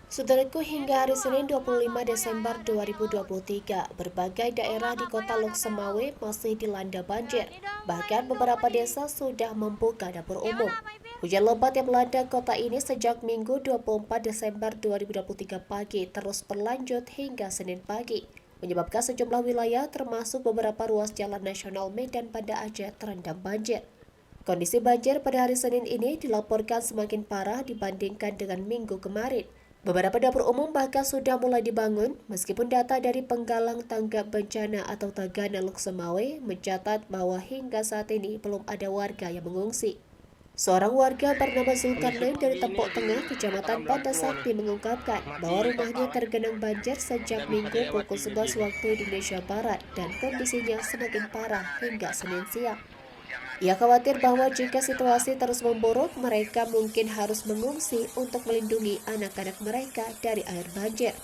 Saudaraku, hingga hari Senin 25 Desember 2023, berbagai daerah di kota Loksemawe masih dilanda banjir. Bahkan beberapa desa sudah membuka dapur umum. Hujan lebat yang melanda kota ini sejak Minggu 24 Desember 2023 pagi terus berlanjut hingga Senin pagi, menyebabkan sejumlah wilayah termasuk beberapa ruas jalan nasional Medan Banda Aceh terendam banjir. Kondisi banjir pada hari Senin ini dilaporkan semakin parah dibandingkan dengan minggu kemarin. Beberapa dapur umum bahkan sudah mulai dibangun, meskipun data dari Penggalang Tanggap Bencana atau Tagana Loksemawe mencatat bahwa hingga saat ini belum ada warga yang mengungsi. Seorang warga bernama Zulkarnain dari Tepok Tengah, Kecamatan Banda Sakti mengungkapkan bahwa rumahnya tergenang banjir sejak Minggu pukul 11 waktu Indonesia Barat dan kondisinya semakin parah hingga Senin siang. Ia khawatir bahwa jika situasi terus memburuk, mereka mungkin harus mengungsi untuk melindungi anak-anak mereka dari air banjir.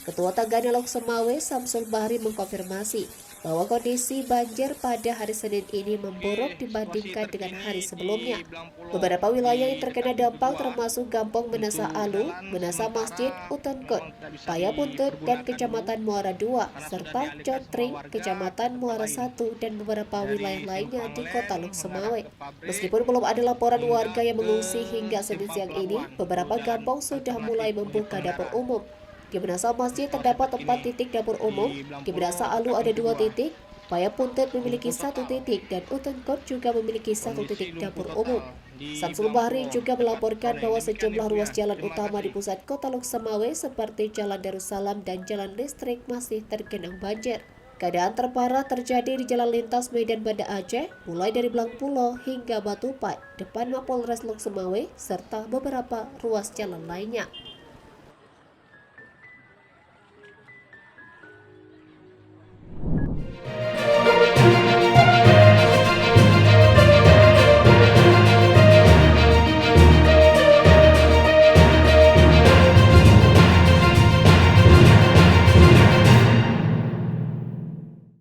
Ketua Tagana Loksemawe, Samsul Bahri, mengkonfirmasi bahwa kondisi banjir pada hari Senin ini memburuk dibandingkan dengan hari sebelumnya. Beberapa wilayah yang terkena dampak termasuk Gampong Menasa Alu, Menasa Masjid, Utenkut, Payabuntut, dan Kecamatan Muara II, serta Cotring, Kecamatan Muara I, dan beberapa wilayah lainnya di kota Loksemawe. Meskipun belum ada laporan warga yang mengungsi hingga Senin siang ini, beberapa kampung sudah mulai membuka dapur umum. Di Menasa Masjid terdapat 4 titik dapur umum, di Menasa Alu ada 2 titik, Payabuntut memiliki 1 titik, dan Utenkut juga memiliki 1 titik dapur umum. Samsul Bahri juga melaporkan bahwa sejumlah ruas jalan utama di pusat kota Loksemawe seperti Jalan Darussalam dan Jalan Listrik masih tergenang banjir. Keadaan terparah terjadi di jalan lintas Medan Banda Aceh, mulai dari Blang Pulo hingga Batupai, depan Mapolres Loksemawe, serta beberapa ruas jalan lainnya.